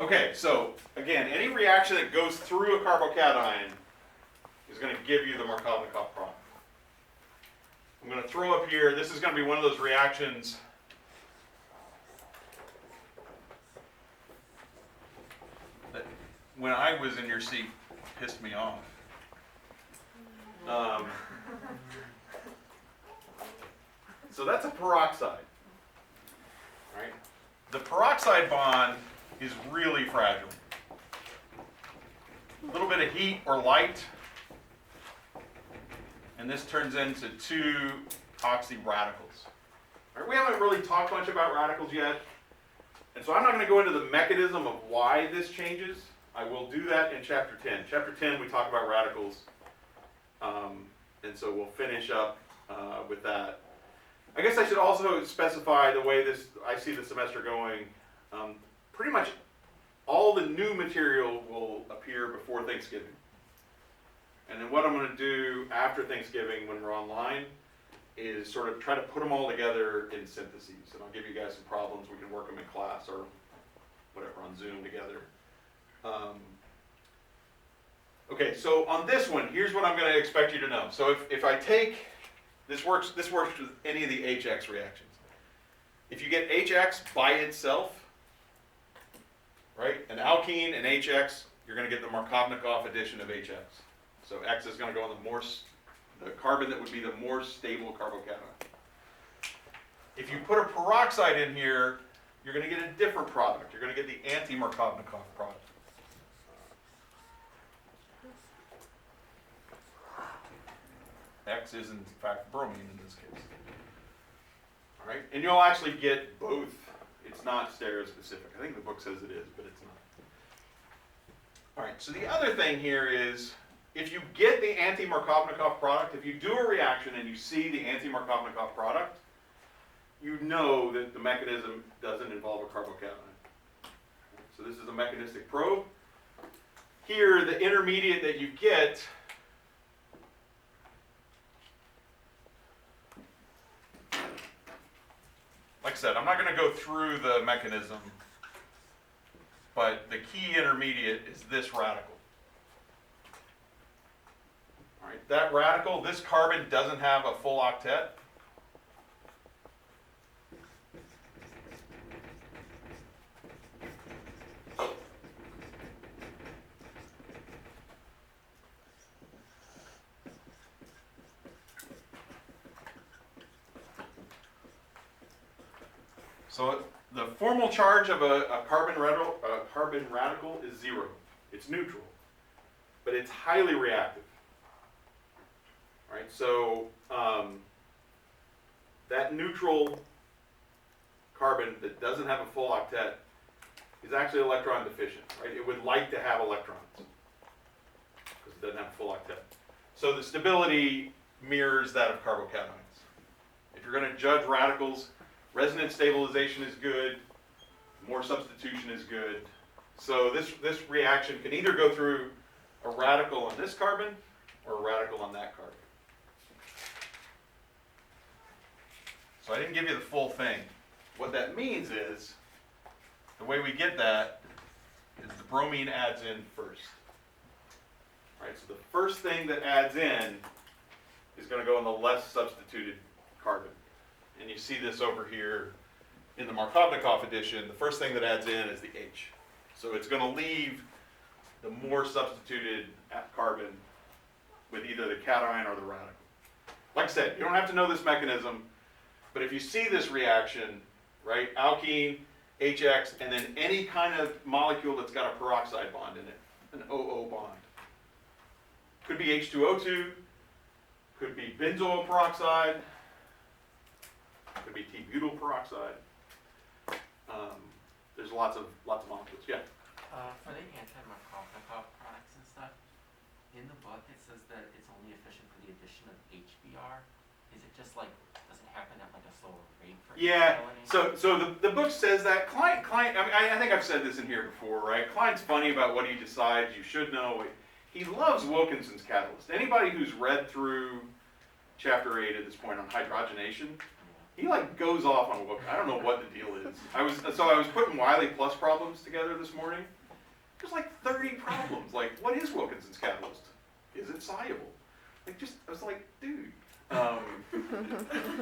Okay, so again, any reaction that goes through a carbocation is going to give you the Markovnikov product. I'm going to throw up here, this is going to be one of those reactions that when I was in your seat pissed me off. So that's a peroxide, right? The peroxide bond is really fragile. A little bit of heat or light, and this turns into two oxy radicals. Right, we haven't really talked much about radicals yet, and so I'm not going to go into the mechanism of why this changes. I will do that in Chapter 10. Chapter 10, we talk about radicals, and so we'll finish up with that. I guess I should also specify the way I see the semester going. Pretty much all the new material will appear before Thanksgiving. And then what I'm going to do after Thanksgiving when we're online is sort of try to put them all together in syntheses. And I'll give you guys some problems. We can work them in class or whatever on Zoom together. Okay, so on this one, here's what I'm going to expect you to know. So if I take, this works with any of the HX reactions. If you get HX by itself, right, an alkene and HX, you're going to get the Markovnikov addition of HX. So X is going to go on the carbon that would be the more stable carbocation. If you put a peroxide in here, you're going to get a different product. You're going to get the anti-Markovnikov product. X is in fact bromine in this case. All right, and you'll actually get both. It's not stereospecific. I think the book says it is, but it's not. All right, so the other thing here is, if you get the anti-Markovnikov product, if you do a reaction and you see the anti-Markovnikov product, you know that the mechanism doesn't involve a carbocation. So this is a mechanistic probe. Here, the intermediate that you get like I said, I'm not going to go through the mechanism, but the key intermediate is this radical. All right, that radical, this carbon doesn't have a full octet. So the formal charge of a carbon radical is 0. It's neutral, but it's highly reactive. Right? So that neutral carbon that doesn't have a full octet is actually electron deficient. Right? It would like to have electrons because it doesn't have a full octet. So the stability mirrors that of carbocations. If you're going to judge radicals, resonance stabilization is good, more substitution is good. So this reaction can either go through a radical on this carbon or a radical on that carbon. So I didn't give you the full thing. What that means is, the way we get that is the bromine adds in first. Right, so the first thing that adds in is going to go on the less substituted carbon. And you see this over here in the Markovnikov addition. The first thing that adds in is the H. So it's going to leave the more substituted carbon with either the cation or the radical. Like I said, you don't have to know this mechanism, but if you see this reaction, right, alkene, HX, and then any kind of molecule that's got a peroxide bond in it, an OO bond. Could be H2O2, could be benzoyl peroxide, could be T-butyl peroxide. There's lots of molecules. Yeah. For the anti-Markovnikov products and stuff, in the book it says that it's only efficient for the addition of HBr. Is it just like, does it happen at like a slower rate for Yeah. HBr? So the book says that Klein. I mean, I think I've said this in here before, right? Klein's funny about what he decides you should know. He loves Wilkinson's catalyst. Anybody who's read through chapter 8 at this point on hydrogenation he like goes off on Wilkins. I don't know what the deal is. I was putting Wiley plus problems together this morning. There's like 30 problems. Like, what is Wilkinson's catalyst? Is it soluble? Like, I was like, dude,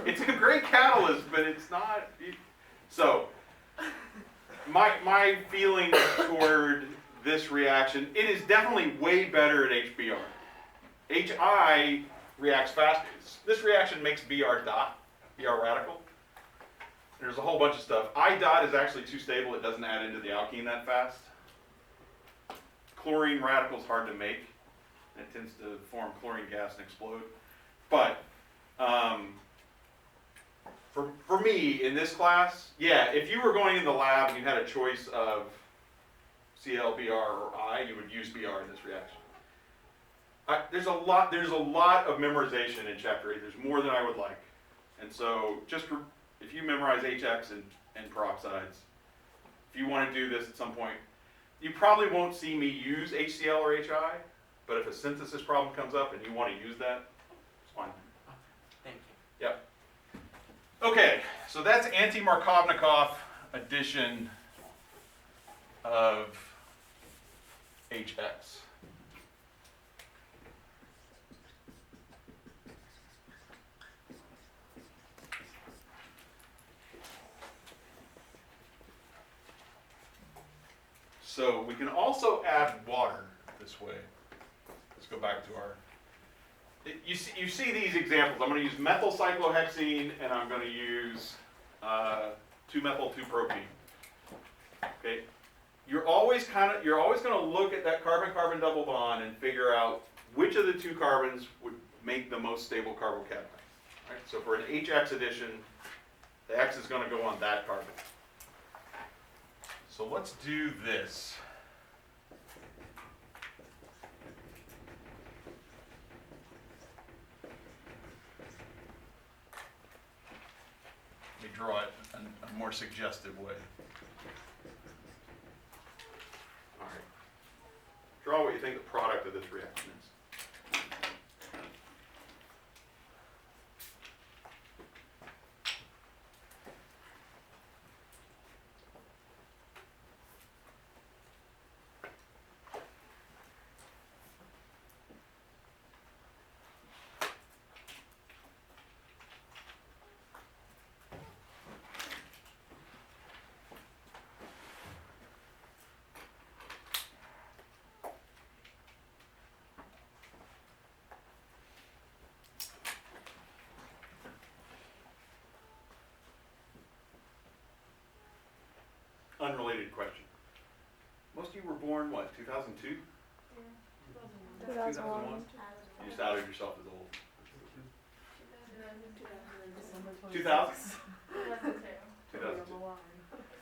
it's a great catalyst, but it's not. So, my feeling toward this reaction, it is definitely way better at HBr. HI reacts fast. This reaction makes Br dot, Br radical. There's a whole bunch of stuff. I dot is actually too stable. It doesn't add into the alkene that fast. Chlorine radical is hard to make. It tends to form chlorine gas and explode. But for me, in this class, yeah, if you were going in the lab and you had a choice of Cl, Br, or I, you would use Br in this reaction. There's a lot of memorization in chapter 8. There's more than I would like. And so if you memorize HX and peroxides, if you want to do this at some point, you probably won't see me use HCl or HI, but if a synthesis problem comes up and you want to use that, it's fine. Thank you. Yep. Okay, so that's anti-Markovnikov addition of HX. So we can also add water this way. Let's go back to our, you see these examples. I'm going to use methyl cyclohexene and I'm going to use 2-methyl-2-propene. Okay, you're always going to look at that carbon-carbon double bond and figure out which of the two carbons would make the most stable carbocation. Right? So for an HX addition, the X is going to go on that carbon. So let's do this. Let me draw it in a more suggestive way. All right. Draw what you think the product of this reaction is. Unrelated question. Most of you were born, what, 2002? Yeah. 2001. You just outed yourself as old. 2000? 2002.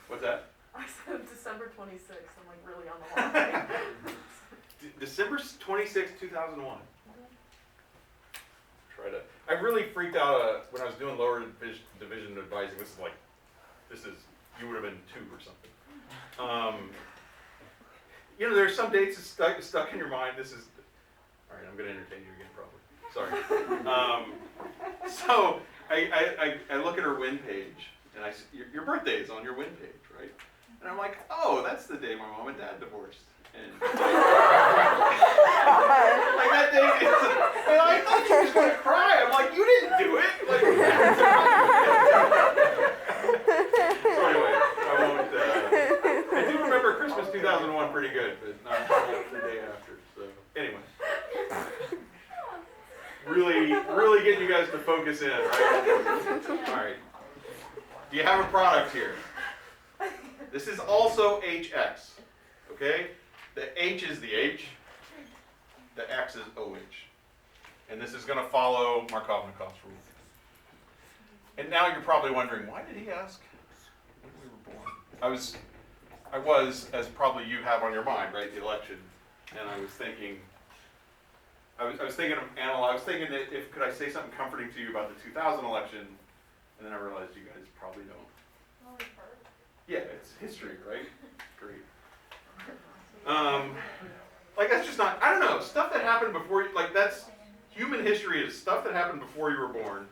What's that? I said December 26th. I'm like really on the line. December 26, 2001. I really freaked out when I was doing lower division advising. You would have been 2 or something. There's some dates that's stuck in your mind. All right, I'm going to entertain you again probably. Sorry. So I look at her win page, and I see, your birthday is on your win page, right? And I'm like, oh, that's the day my mom and dad divorced. And like that day, and I thought she was going to cry. I'm like, you didn't do it. So anyway, I do remember Christmas 2001 pretty good, but not the day after. So anyway, really getting you guys to focus in, right? All right. Do you have a product here? This is also HX, okay? The H is the H, the X is OH. And this is going to follow Markovnikov's rule. And now you're probably wondering, why did he ask when we were born? I was, as probably you have on your mind, right, the election. And I was thinking that could I say something comforting to you about the 2000 election? And then I realized you guys probably don't. Yeah, it's history, right? Great. That's just not, I don't know, stuff that happened before, that's human history is stuff that happened before you were born.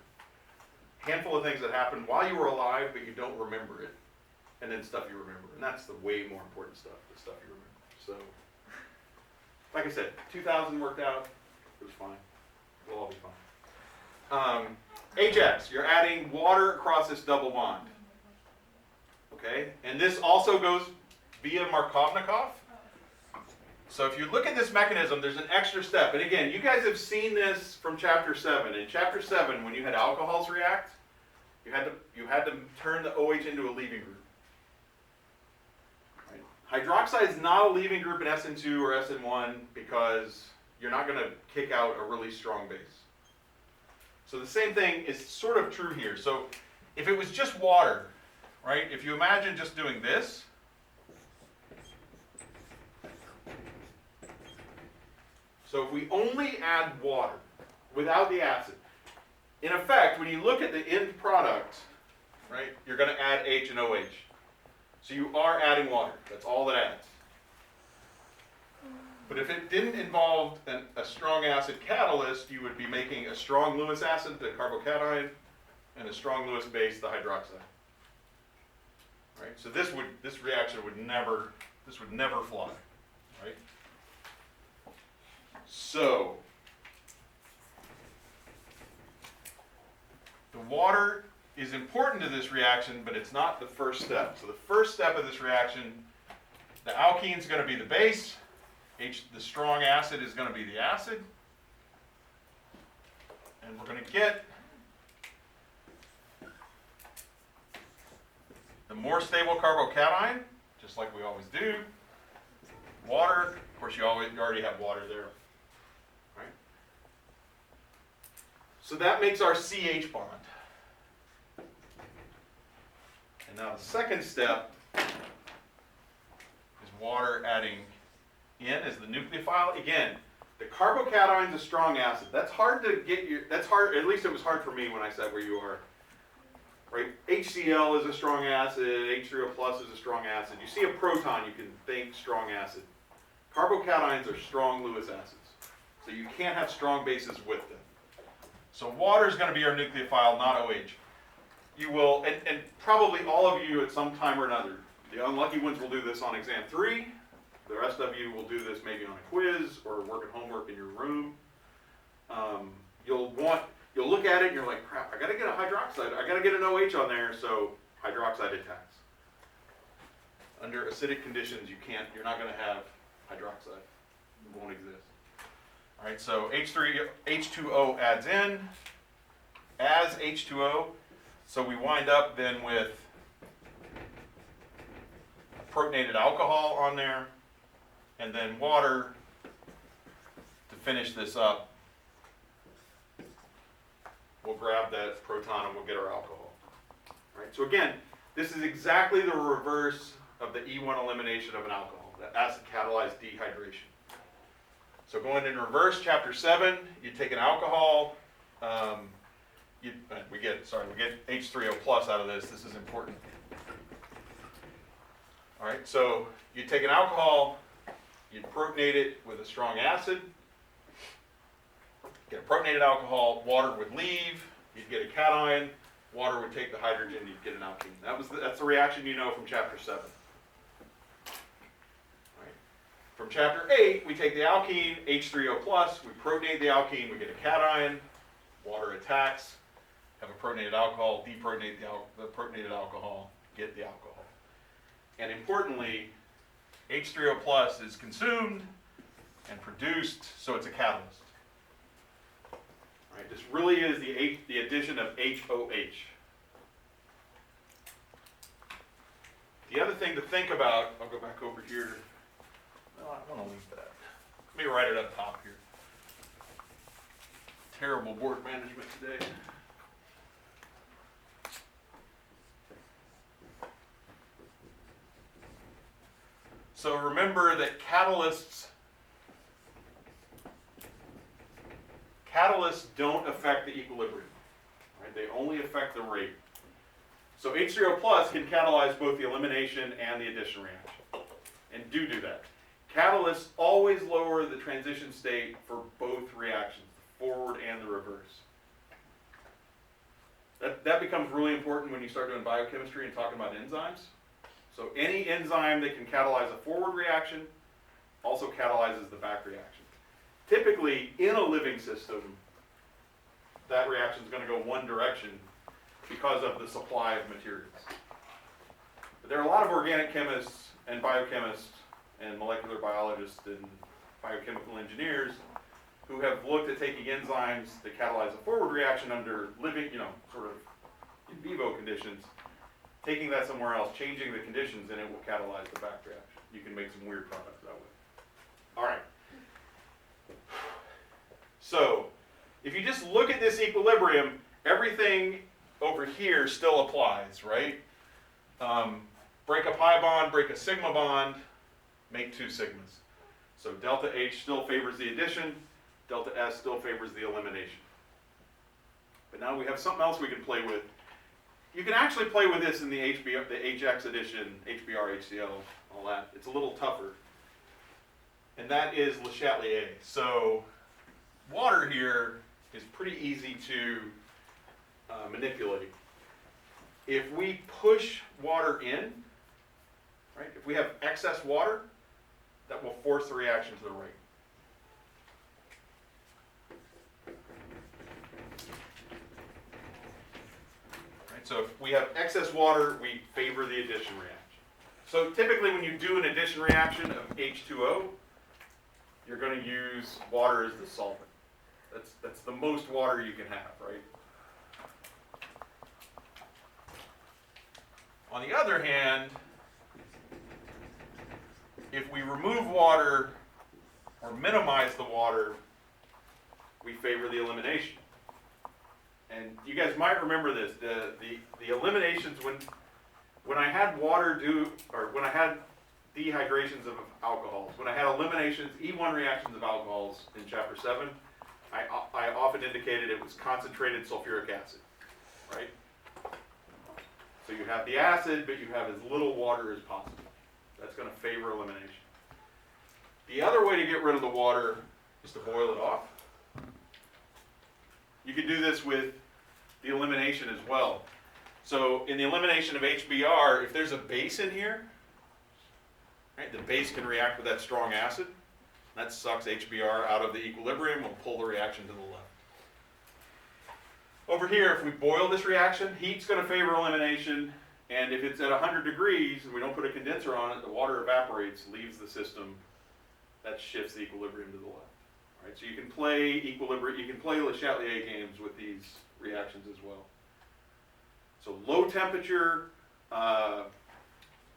handful of things that happened while you were alive, but you don't remember it. And then stuff you remember. And that's the way more important stuff, the stuff you remember. So, like I said, 2000 worked out. It was fine. We'll all be fine. HX, you're adding water across this double bond. Okay? And this also goes via Markovnikov. So if you look at this mechanism, there's an extra step. And again, you guys have seen this from chapter 7. In chapter 7, when you had alcohols react, you had to turn the OH into a leaving group. Right? Hydroxide is not a leaving group in SN2 or SN1 because you're not going to kick out a really strong base. So the same thing is sort of true here. So if it was just water, right? If you imagine just doing this, so if we only add water without the acid, in effect, when you look at the end product, right, you're going to add H and OH. So you are adding water. That's all that adds. But if it didn't involve a strong acid catalyst, you would be making a strong Lewis acid, the carbocation, and a strong Lewis base, the hydroxide. Right? So this reaction would never fly. Right? So the water is important to this reaction, but it's not the first step. So the first step of this reaction, the alkene is going to be the base. The strong acid is going to be the acid. And we're going to get the more stable carbocation, just like we always do. Water, of course you already have water there. Right? So that makes our CH bond. And now the second step is water adding in as the nucleophile. Again, the carbocation is a strong acid. That's hard to get that's hard, at least it was hard for me when I said where you are. Right? HCl is a strong acid, H3O plus is a strong acid. You see a proton, you can think strong acid. Carbocations are strong Lewis acids. So you can't have strong bases with them. So water is going to be our nucleophile, not OH. You will, and probably all of you at some time or another, the unlucky ones will do this on exam 3. The rest of you will do this maybe on a quiz or work at homework in your room. You'll look at it and you're like, crap, I got to get a hydroxide. I got to get an OH on there, so hydroxide attacks. Under acidic conditions, you're not going to have hydroxide. It won't exist. All right, so H2O adds in as H2O. So we wind up then with a protonated alcohol on there, and then water to finish this up. We'll grab that proton and we'll get our alcohol. All right, so again, this is exactly the reverse of the E1 elimination of an alcohol, that acid catalyzed dehydration. So going in reverse, chapter 7, you take an alcohol, we get H3O plus out of this. This is important. All right, so you take an alcohol, you protonate it with a strong acid, get a protonated alcohol, water would leave, you'd get a cation, water would take the hydrogen, you'd get an alkene. That's the reaction you know from chapter 7. Right. From chapter 8, we take the alkene, H3O plus, we protonate the alkene, we get a cation, water attacks, have a protonated alcohol, deprotonate the protonated alcohol, get the alcohol. And importantly, H3O plus is consumed and produced, so it's a catalyst. Right, this really is the addition of HOH. The other thing to think about, I'll go back over here. No, I want to leave that. Let me write it up top here. Terrible board management today. So remember that catalysts don't affect the equilibrium, right? They only affect the rate. So H3O plus can catalyze both the elimination and the addition reaction, and do that. Catalysts always lower the transition state for both reactions, the forward and the reverse. That becomes really important when you start doing biochemistry and talking about enzymes. So any enzyme that can catalyze a forward reaction also catalyzes the back reaction. Typically, in a living system, that reaction is going to go one direction because of the supply of materials. But there are a lot of organic chemists and biochemists and molecular biologists and biochemical engineers who have looked at taking enzymes that catalyze a forward reaction under living, sort of in vivo conditions, taking that somewhere else, changing the conditions, and it will catalyze the back reaction. You can make some weird products that way. All right. So, if you just look at this equilibrium, everything over here still applies, right? Break a pi bond, break a sigma bond, make two sigmas. So delta H still favors the addition, delta S still favors the elimination. But now we have something else we can play with. You can actually play with this in the HX addition, HBr, HCl, all that. It's a little tougher. And that is Le Chatelier. So water here is pretty easy to manipulate. If we push water in, right, if we have excess water, that will force the reaction to the right. Right, so if we have excess water, we favor the addition reaction. So typically when you do an addition reaction of H2O, you're going to use water as the solvent. That's the most water you can have, right? On the other hand, if we remove water or minimize the water, we favor the elimination. And you guys might remember this, the eliminations when I had when I had dehydrations of alcohols, when I had eliminations, E1 reactions of alcohols in chapter 7, I often indicated it was concentrated sulfuric acid, right? So you have the acid, but you have as little water as possible. That's going to favor elimination. The other way to get rid of the water is to boil it off. You can do this with the elimination as well. So in the elimination of HBr, if there's a base in here, right, the base can react with that strong acid. That sucks HBr out of the equilibrium, will pull the reaction to the left. Over here, if we boil this reaction, heat's going to favor elimination, and if it's at 100 degrees and we don't put a condenser on it, the water evaporates, leaves the system. That shifts the equilibrium to the left. All right, so you can play equilibrium, you can play Le Chatelier games with these reactions as well. So low temperature,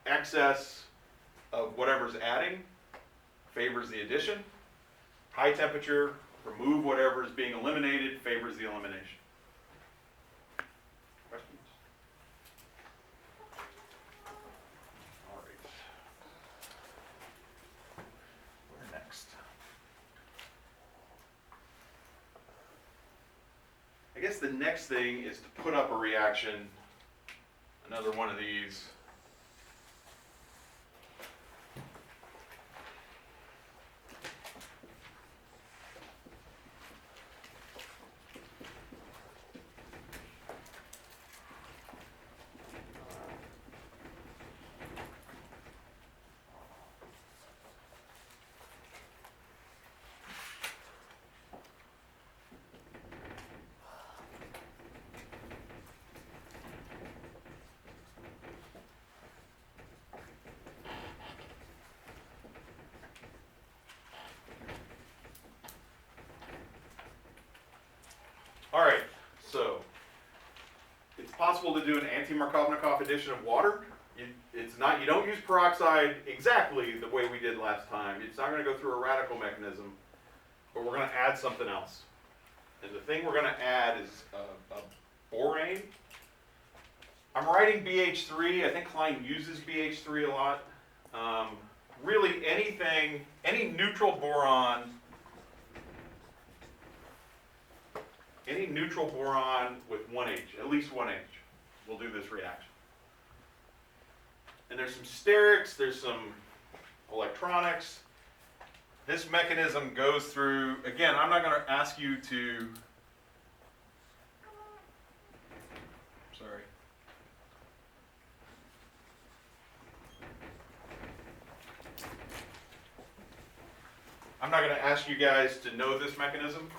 excess of whatever's adding favors the addition. High temperature, remove whatever is being eliminated, favors the elimination. Questions? All right. Where next? I guess the next thing is to put up a reaction, another one of these. All right, so it's possible to do an anti-Markovnikov addition of water. You don't use peroxide exactly the way we did last time. It's not going to go through a radical mechanism, but we're going to add something else. And the thing we're going to add is a borane. I'm writing BH3. I think Klein uses BH3 a lot. Really anything, any neutral boron, with 1H, at least 1H, will do this reaction. And there's some sterics, there's some electronics. This mechanism goes through, again, I'm not going to ask you to I'm not gonna ask you guys to know this mechanism.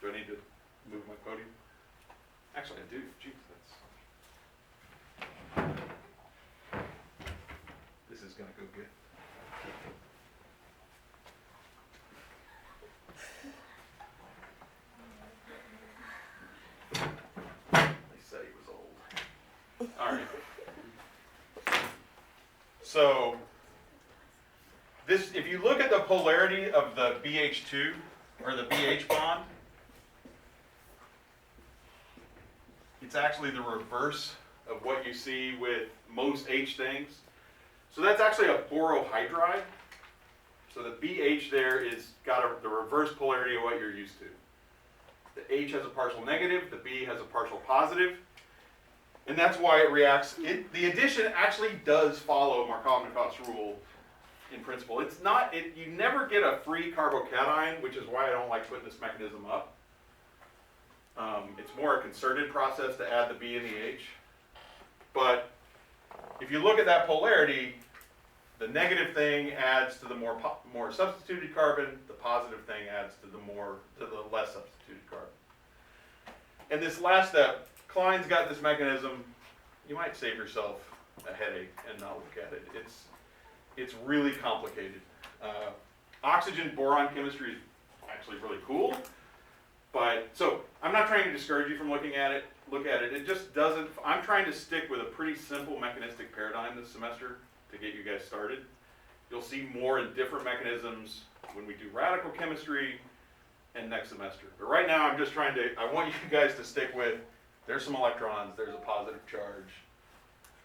Do I need to move my podium? Actually, I do. Jeez, this is gonna go good. They said he was old. All right. So, this, if you look at the polarity of the BH2, or the BH bond, it's actually the reverse of what you see with most H things. So that's actually a borohydride. So the BH there is got the reverse polarity of what you're used to. The H has a partial negative, the B has a partial positive. And that's why it reacts. The addition actually does follow Markovnikov's rule in principle. It's not, you never get a free carbocation, which is why I don't like putting this mechanism up. It's more a concerted process to add the B and the H. But if you look at that polarity, the negative thing adds to the more substituted carbon, the positive thing adds to the less substituted carbon. And this last step, Klein's got this mechanism. You might save yourself a headache and not look at it. It's really complicated. Oxygen boron chemistry is actually really cool. But, so, I'm not trying to discourage you from looking at it. Look at it. It just doesn't, I'm trying to stick with a pretty simple mechanistic paradigm this semester to get you guys started. You'll see more and different mechanisms when we do radical chemistry and next semester. But right now, I'm just trying to, I want you guys to stick with, there's some electrons, there's a positive charge,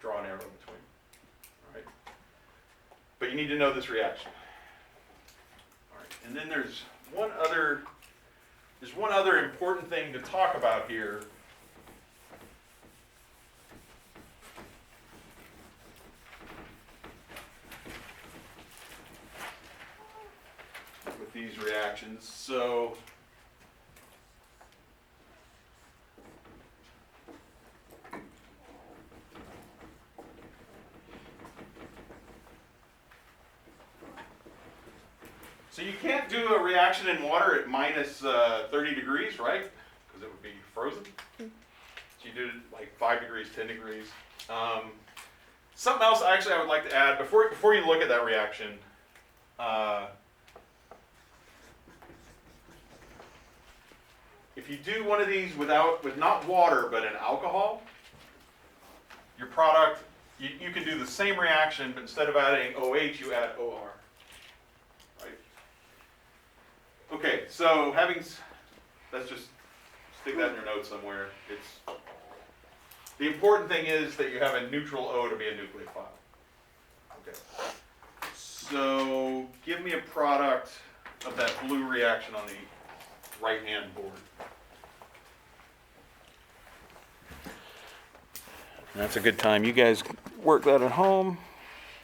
draw an arrow between. All right? But you need to know this reaction. All right, and then there's one other important thing to talk about here. With these reactions. So you can't do a reaction in water at minus 30 degrees, right? Because it would be frozen. So you do it like 5 degrees, 10 degrees. Something else actually I would like to add before you look at that reaction. If you do one of these with not water but an alcohol, your product, you can do the same reaction, but instead of adding OH, you add OR. Okay, so let's just stick that in your notes somewhere. The important thing is that you have a neutral O to be a nucleophile. Okay. So give me a product of that blue reaction on the right-hand board. That's a good time. You guys work that at home.